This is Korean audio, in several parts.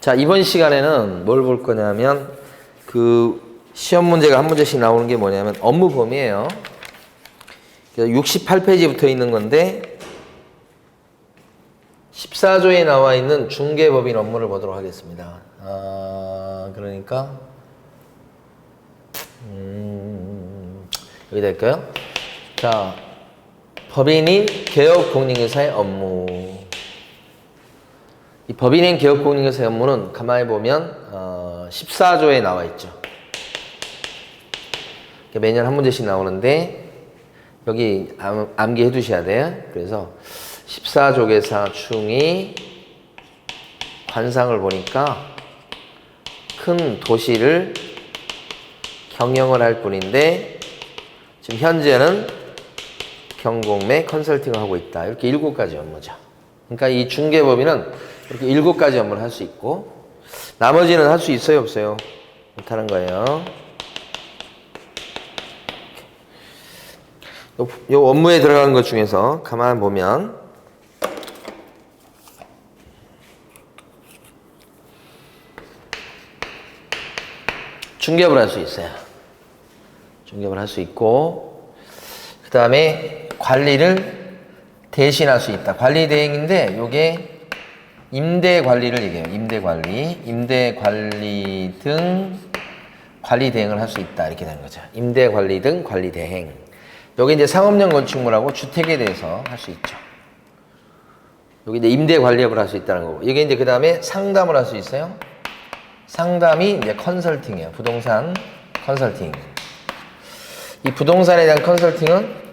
자, 이번 시간에는 뭘 볼 거냐면 그 시험 문제가 한 문제씩 나오는 게 뭐냐면 업무 범위예요. 68페이지부터 있는 건데 14조에 나와 있는 중개법인 업무를 보도록 하겠습니다. 그러니까 여기 될까요? 자, 법인인 개업공인회사의 업무. 이 법인인 개업공인회사의 업무는 가만히 보면 14조에 나와 있죠. 매년 한 문제씩 나오는데 여기 암기해 두셔야 돼요. 그래서 14조 계사 충이 관상을 보니까 큰 도시를 경영을 할 뿐인데 지금 현재는 경공매 컨설팅을 하고 있다. 이렇게 7가지 업무죠. 그러니까 이 중개법인은 이렇게 7가지 업무를 할 수 있고 나머지는 할 수 있어요, 없어요? 못하는 거예요. 요 업무에 들어간 것 중에서 가만 보면 중개업을 할 수 있어요. 중개업을 할 수 있고 그 다음에 관리를 대신할 수 있다. 관리 대행인데 요게 임대 관리를 얘기해요. 임대 관리 등 관리 대행을 할 수 있다. 이렇게 되는 거죠. 임대 관리 등 관리 대행. 여기 이제 상업용 건축물하고 주택에 대해서 할 수 있죠. 여기 이제 임대 관리업을 할 수 있다는 거고. 여기 이제 그 다음에 상담을 할 수 있어요. 상담이 이제 컨설팅이에요. 부동산 컨설팅. 이 부동산에 대한 컨설팅은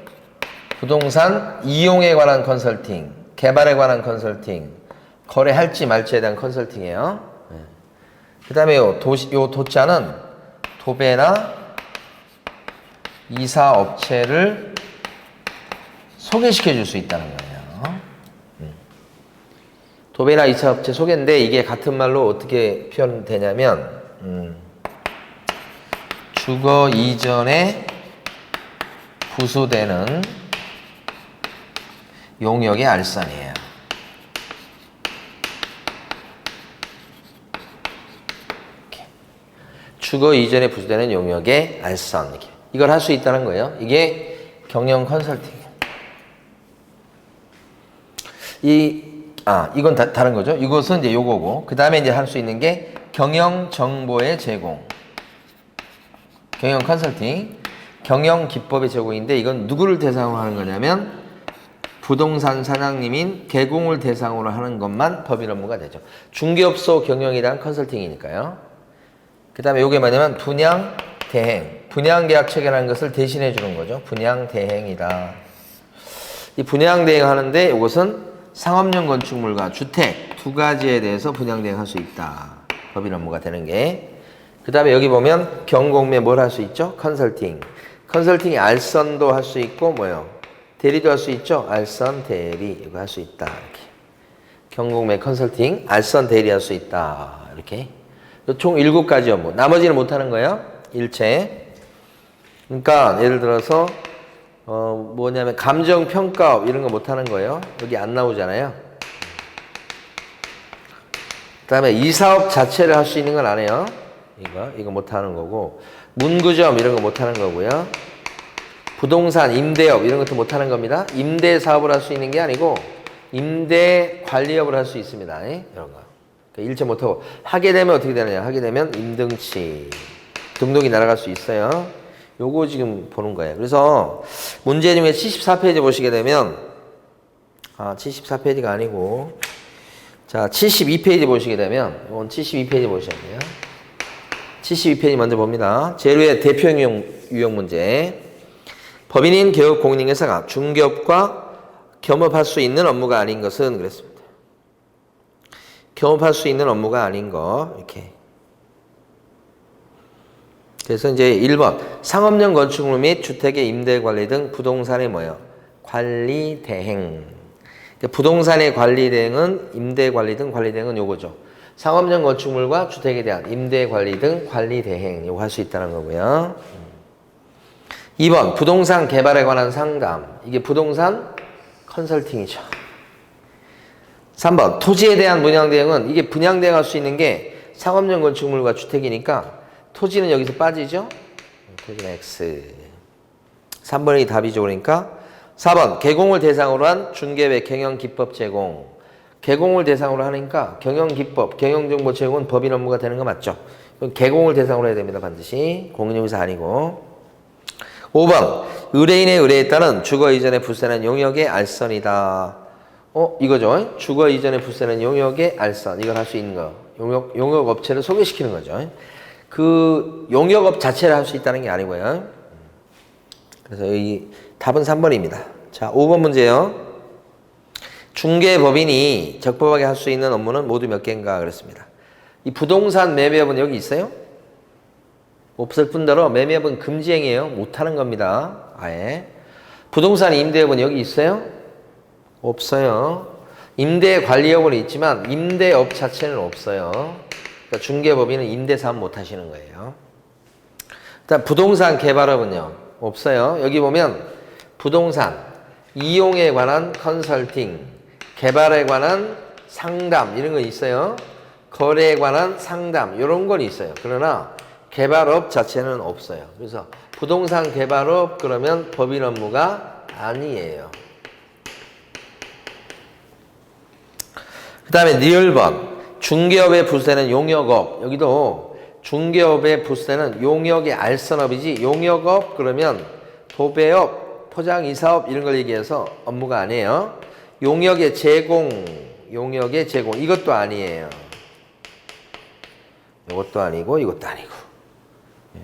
부동산 이용에 관한 컨설팅, 개발에 관한 컨설팅, 거래할지 말지에 대한 컨설팅이에요. 그 다음에 요 도자는 도배나 이사업체를 소개시켜 줄 수 있다는 거예요. 도배나 이사업체 소개인데 이게 같은 말로 어떻게 표현되냐면 주거 이전에 부수되는 용역의 알선이에요. 이렇게. 주거 이전에 부수되는 용역의 알선. 이렇게. 이걸 할 수 있다는 거예요. 이게 경영 컨설팅이에요. 이건 다른 거죠. 이것은 이제 요거고. 그 다음에 이제 할 수 있는 게 경영 정보의 제공. 경영 컨설팅. 경영 기법의 제공인데 이건 누구를 대상으로 하는 거냐면 부동산 사장님인 개공을 대상으로 하는 것만 법인 업무가 되죠. 중개업소 경영에 대한 컨설팅이니까요. 그 다음에 요게 뭐냐면 분양 대행. 분양 계약 체결하는 것을 대신해 주는 거죠. 분양 대행이다. 이 분양 대행 하는데 이것은 상업용 건축물과 주택 두 가지에 대해서 분양 대행할 수 있다. 법인 업무가 되는 게. 그 다음에 여기 보면 경공매 뭘 할 수 있죠? 컨설팅. 컨설팅이 알선도 할 수 있고 뭐요? 대리도 할 수 있죠? 알선 대리 이거 할 수 있다. 이렇게. 경공매 컨설팅 알선 대리 할 수 있다. 이렇게. 총 7가지 업무. 나머지는 못 하는 거예요. 일체. 그러니까 예를 들어서 뭐냐면 감정평가업 이런 거 못 하는 거예요. 여기 안 나오잖아요. 그 다음에 이 사업 자체를 할 수 있는 건 안 해요. 이거 못 하는 거고 문구점 이런 거 못 하는 거고요. 부동산 임대업 이런 것도 못 하는 겁니다. 임대 사업을 할 수 있는 게 아니고 임대 관리업을 할 수 있습니다. 이런 거. 그러니까 일체 못 하고 하게 되면 어떻게 되느냐? 하게 되면 임등치 등록이 날아갈 수 있어요. 요거 지금 보는 거예요. 그래서 문제 중에 74페이지 보시게 되면 74페이지가 아니고 자 72페이지 보시게 되면 이건 72페이지 보셔야 돼요. 72페이지 먼저 봅니다. 제로의 대표 유형 문제. 법인인 개업공인회사가 중개업과 겸업할 수 있는 업무가 아닌 것은 그랬습니다. 겸업할 수 있는 업무가 아닌 거 이렇게. 그래서 이제 1번 상업용 건축물 및 주택의 임대관리 등 부동산의 뭐예요? 관리 대행. 부동산의 관리 대행은 임대관리 등 관리 대행은 요거죠. 상업용 건축물과 주택에 대한 임대관리 등 관리 대행 요거 할 수 있다는 거고요. 2번 부동산 개발에 관한 상담. 이게 부동산 컨설팅이죠. 3번 토지에 대한 분양대행은 이게 분양대행할 수 있는 게 상업용 건축물과 주택이니까 토지는 여기서 빠지죠. 토지는 X. 3번이 답이죠. 그러니까 4번 개공을 대상으로 한 중개외 경영기법 제공. 개공을 대상으로 하니까 경영기법, 경영정보 제공은 법인 업무가 되는 거 맞죠? 개공을 대상으로 해야 됩니다. 반드시. 공인중개사 아니고. 5번 의뢰인의 의뢰에 따른 주거 이전의 부세는 용역의 알선이다. 이거죠. 주거 이전의 부세는 용역의 알선. 이걸 할 수 있는 거. 용역 업체를 소개시키는 거죠. 그 용역업 자체를 할 수 있다는 게 아니고요. 그래서 이 답은 3번입니다. 자, 5번 문제요. 중개법인이 적법하게 할 수 있는 업무는 모두 몇 개인가 그랬습니다. 이 부동산 매매업은 여기 있어요? 없을 뿐더러 매매업은 금지행위예요. 못하는 겁니다. 아예. 부동산 임대업은 여기 있어요? 없어요. 임대관리업은 있지만 임대업 자체는 없어요. 그러니까 중개법인은 임대사업 못하시는 거예요. 일단 부동산 개발업은요? 없어요. 여기 보면 부동산, 이용에 관한 컨설팅, 개발에 관한 상담 이런 거 있어요. 거래에 관한 상담 이런 건 있어요. 그러나 개발업 자체는 없어요. 그래서 부동산 개발업 그러면 법인 업무가 아니에요. 그 다음에 리얼번 중개업의 부세는 용역업. 여기도 중개업의 부세는 용역의 알선업이지 용역업 그러면 도배업, 포장이사업 이런 걸 얘기해서 업무가 아니에요. 용역의 제공 이것도 아니에요. 이것도 아니고 이것도 아니고.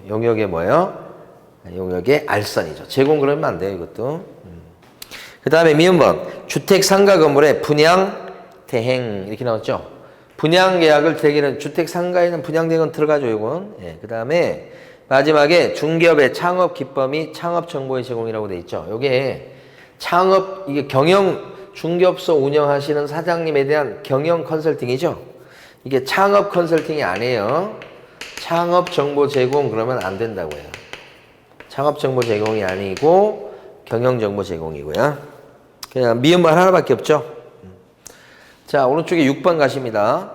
용역의 뭐예요? 용역의 알선이죠. 제공 그러면 안 돼요. 이것도. 그 다음에 미음번 주택 상가 건물의 분양 대행 이렇게 나왔죠. 분양 계약을 대기는 주택 상가에는 분양 대행은 들어가죠. 이건. 그 다음에 마지막에 중개업의 창업 기법 및 창업 정보의 제공이라고 돼 있죠. 요게 창업 이게 경영 중개업소 운영하시는 사장님에 대한 경영 컨설팅이죠. 이게 창업 컨설팅이 아니에요. 창업 정보 제공 그러면 안 된다고요. 창업 정보 제공이 아니고 경영 정보 제공이고요. 그냥 미음말 하나밖에 없죠. 자, 오른쪽에 6번 가십니다.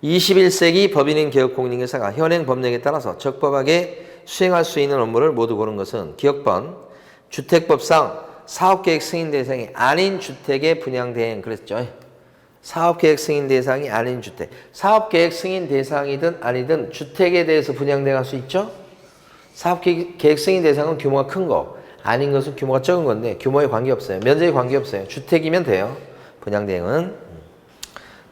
21세기 법인인 개혁공인중개사가 현행 법령에 따라서 적법하게 수행할 수 있는 업무를 모두 고른 것은 기억번 주택법상 사업계획 승인 대상이 아닌 주택의 분양 대행 그랬죠. 사업계획 승인 대상이 아닌 주택. 사업계획 승인 대상이든 아니든 주택에 대해서 분양 대행할 수 있죠. 사업계획 승인 대상은 규모가 큰 거, 아닌 것은 규모가 적은 건데 규모에 관계없어요. 면적에 관계없어요. 주택이면 돼요. 분양 대행은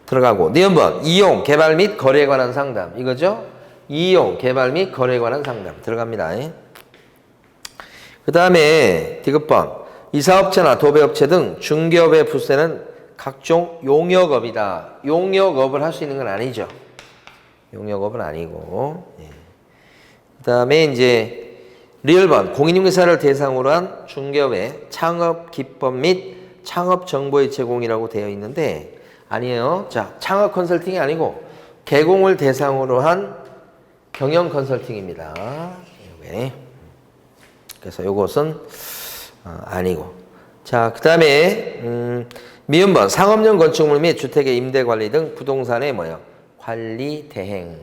들어가고. 니은번 이용, 개발 및 거래에 관한 상담 이거죠. 이용, 개발 및 거래에 관한 상담 들어갑니다. 그 다음에 디귿번 이사업체나 도배업체 등 중개업의 부세는 각종 용역업이다. 용역업을 할 수 있는 건 아니죠. 용역업은 아니고. 그 다음에 이제 리얼번 공인중개사를 대상으로 한 중개업의 창업 기법 및 창업 정보의 제공이라고 되어 있는데 아니에요. 자, 창업 컨설팅이 아니고 개공을 대상으로 한 경영 컨설팅입니다. 그래서 이것은 아니고. 자, 그 다음에 미음번 상업용 건축물 및 주택의 임대 관리 등 부동산의 뭐요? 관리 대행.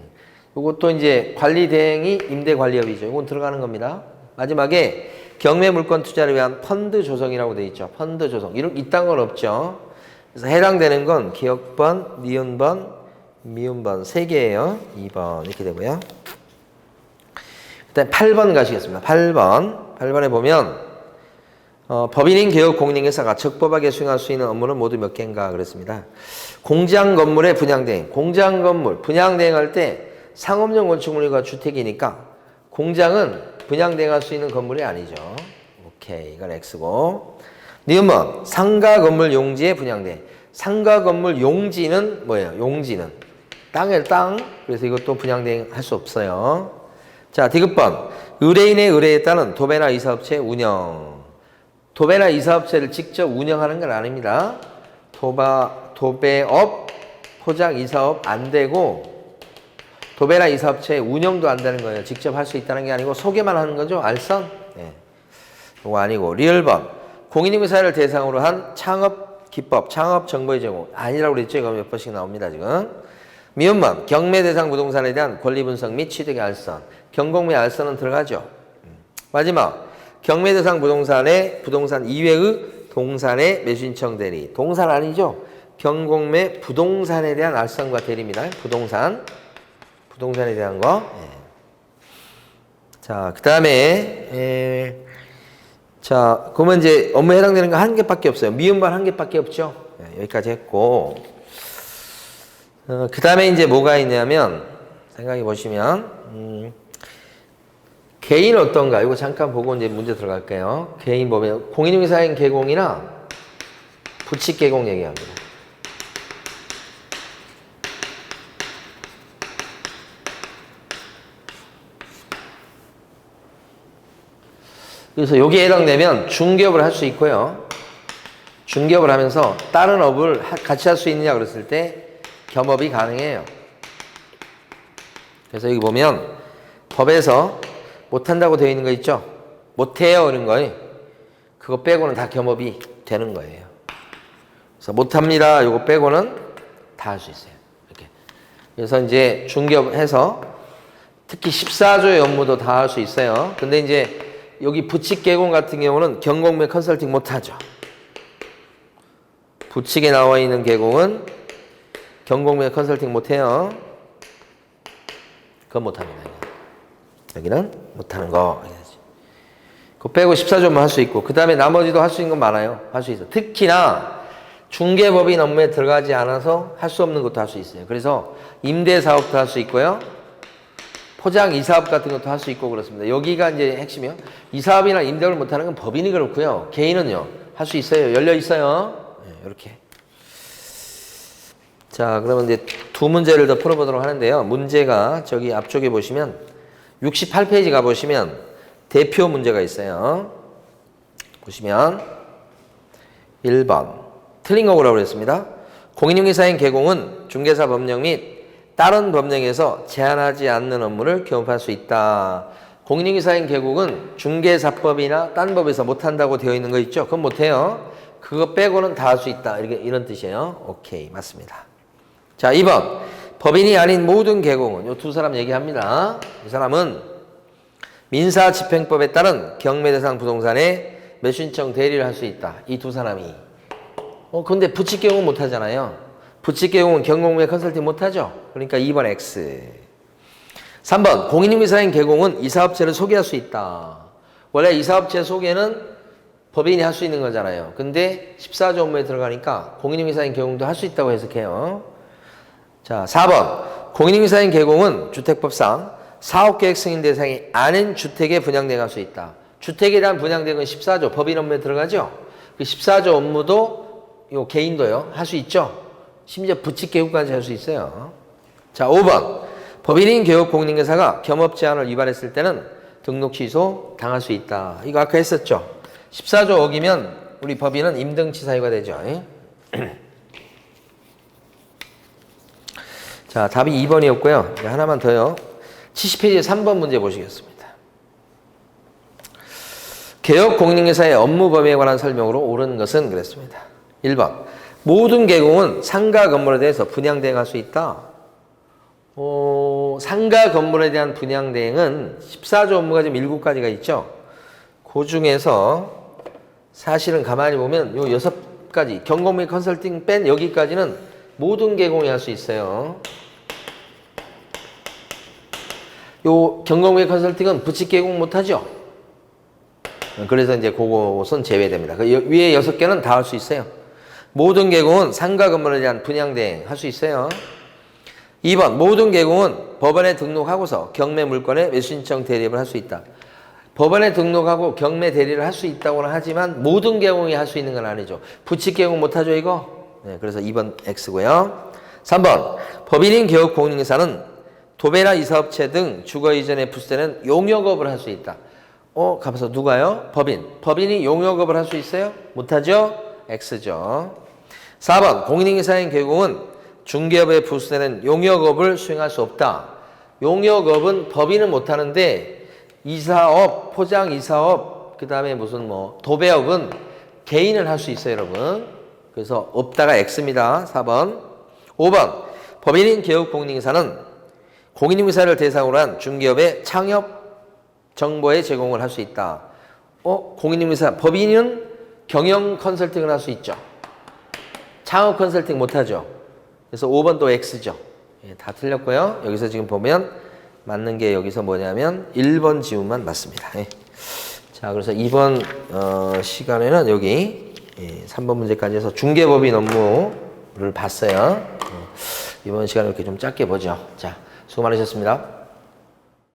이것도 이제 관리 대행이 임대 관리업이죠. 이건 들어가는 겁니다. 마지막에 경매 물건 투자를 위한 펀드 조성이라고 되어 있죠. 펀드 조성. 이딴 건 없죠. 그래서 해당되는 건 기억번, 니은번, 미음번 3개예요. 2번 이렇게 되고요. 일단 8번 가시겠습니다. 8번에 보면 법인인 개혁공인중개사가 적법하게 수행할 수 있는 업무는 모두 몇 개인가 그랬습니다. 공장 건물의 분양대행. 공장 건물 분양대행할 때 상업용 건축물과 주택이니까 공장은 분양대행할 수 있는 건물이 아니죠. 오케이, 이건 X고. 니은번 상가 건물 용지의 분양대행. 상가 건물 용지는 뭐예요? 용지는 땅에 땅. 그래서 이것도 분양대행 할 수 없어요. 자, 디귿번 의뢰인의 의뢰에 따른 도배나 이사업체 운영. 도배나 이사업체를 직접 운영하는 건 아닙니다. 도배업, 포장 이사업 안 되고 도배나 이사업체 운영도 안 되는 거예요. 직접 할 수 있다는 게 아니고 소개만 하는 거죠. 알선? 네. 그거 아니고. 리얼번 공인중개사를 대상으로 한 창업 기법, 창업 정보의 제공. 아니라고 그랬죠? 이거 몇 번씩 나옵니다, 지금. 미음번, 경매 대상 부동산에 대한 권리 분석 및 취득의 알선. 경공매 알선은 들어가죠. 마지막, 경매 대상 부동산의 부동산 이외의 동산의 매수신청 대리. 동산 아니죠? 경공매 부동산에 대한 알선과 대리입니다. 부동산에 대한 거. 자, 그 다음에, 자, 그러면 이제 업무에 해당되는 거 한 개밖에 없어요. 미음반 한 개밖에 없죠. 여기까지 했고. 그 다음에 이제 뭐가 있냐면, 생각해 보시면, 개인 어떤가? 이거 잠깐 보고 이제 문제 들어갈게요. 개인 보면, 공인중개사인 개공이나 부칙 개공 얘기합니다. 그래서 여기에 해당되면 중개업을 할 수 있고요. 중개업을 하면서 다른 업을 같이 할 수 있느냐 그랬을 때 겸업이 가능해요. 그래서 여기 보면 법에서 못한다고 되어 있는 거 있죠? 못해요 이런 거 그거 빼고는 다 겸업이 되는 거예요. 그래서 못합니다 이거 빼고는 다 할 수 있어요. 이렇게. 그래서 이제 중개업해서 특히 14조의 업무도 다 할 수 있어요. 근데 이제 여기 부칙 개공 같은 경우는 경공매 컨설팅 못하죠. 부칙에 나와 있는 개공은 경공매 컨설팅 못해요. 그건 못합니다. 여기는 못하는 거. 그거 빼고 14조만 할 수 있고 그 다음에 나머지도 할 수 있는 건 많아요. 할 수 있어. 특히나 중개법인 업무에 들어가지 않아서 할 수 없는 것도 할 수 있어요. 그래서 임대사업도 할 수 있고요. 포장 이사업 같은 것도 할 수 있고 그렇습니다. 여기가 이제 핵심이요. 이사업이나 임대를 못하는 건 법인이 그렇고요. 개인은요. 할 수 있어요. 열려 있어요. 네, 이렇게. 자, 그러면 이제 두 문제를 더 풀어보도록 하는데요. 문제가 저기 앞쪽에 보시면 68페이지 가보시면 대표 문제가 있어요. 보시면 1번 틀린 거라고 그랬습니다. 공인중개사인 개공은 중개사 법령 및 다른 법령에서 제한하지 않는 업무를 겸업할 수 있다. 공인중개사인 개국은 중개사법이나 딴 법에서 못한다고 되어 있는 거 있죠? 그건 못해요. 그거 빼고는 다 할 수 있다. 이런 뜻이에요. 오케이, 맞습니다. 자, 2번. 법인이 아닌 모든 개공은 요 두 사람 얘기합니다. 이 사람은 민사집행법에 따른 경매대상 부동산에 매수신청 대리를 할 수 있다. 이 두 사람이. 근데 부칙 개공은 못하잖아요. 부칙 개공은 경공매 컨설팅 못하죠. 그러니까 2번 X. 3번 공인중개사인 개공은 이사업체를 소개할 수 있다. 원래 이사업체 소개는 법인이 할 수 있는 거잖아요. 근데 14조 업무에 들어가니까 공인중개사인 개공도 할 수 있다고 해석해요. 자, 4번 공인중개사인 개공은 주택법상 사업계획 승인 대상이 아닌 주택에 분양대행할 수 있다. 주택에 대한 분양대행은 14조 법인 업무에 들어가죠. 그 14조 업무도 요 개인도요 할 수 있죠. 심지어 부칙 개국까지 할 수 있어요. 자, 5번. 법인인 개업 공인중개사가 겸업 제한을 위반했을 때는 등록 취소 당할 수 있다. 이거 아까 했었죠. 14조 어기면 우리 법인은 임등치 사유가 되죠. 자, 답이 2번이었고요. 하나만 더요. 70페이지 3번 문제 보시겠습니다. 개업 공인중개사의 업무 범위에 관한 설명으로 옳은 것은 그랬습니다. 1번. 모든 개공은 상가 건물에 대해서 분양 대행할 수 있다. 상가 건물에 대한 분양 대행은 14조 업무가 지금 7가지가 있죠. 그 중에서 사실은 가만히 보면 요 6가지 경공매 컨설팅 뺀 여기까지는 모든 개공이 할 수 있어요. 요 경공매 컨설팅은 부칙 개공 못하죠. 그래서 이제 그것은 제외됩니다. 그 위에 6개는 다 할 수 있어요. 모든 개공은 상가 건물에 대한 분양 대행 할 수 있어요. 2번 모든 개공은 법원에 등록하고서 경매 물건의 매수신청 대리를 할 수 있다. 법원에 등록하고 경매 대리를 할 수 있다고는 하지만 모든 개공이 할 수 있는 건 아니죠. 부칙 개공 못하죠 이거? 네, 그래서 2번 X고요. 3번 법인인 개업 공인중개사는 도배나 이사업체 등 주거 이전에 부수되는 용역업을 할 수 있다. 가면서 누가요? 법인이 용역업을 할 수 있어요? 못하죠? X죠. 4번 공인중개사인 개공은 중개업에 부수되는 용역업을 수행할 수 없다. 용역업은 법인은 못하는데 이사업, 포장 이사업, 그 다음에 무슨 도배업은 개인은 할 수 있어요, 여러분. 그래서 없다가 X입니다. 4번. 5번. 법인인 개업공인인사는 공인인사를 대상으로 한 중개업의 창업 정보의 제공을 할 수 있다. 공인인사 법인은 경영 컨설팅을 할 수 있죠. 창업 컨설팅 못하죠. 그래서 5번도 X죠. 예, 다 틀렸고요. 여기서 지금 보면 맞는 게 여기서 뭐냐면 1번 지문만 맞습니다. 예. 자, 그래서 이번 시간에는 여기 3번 문제까지 해서 중개법인 업무를 봤어요. 이번 시간에 이렇게 좀 짧게 보죠. 자, 수고 많으셨습니다.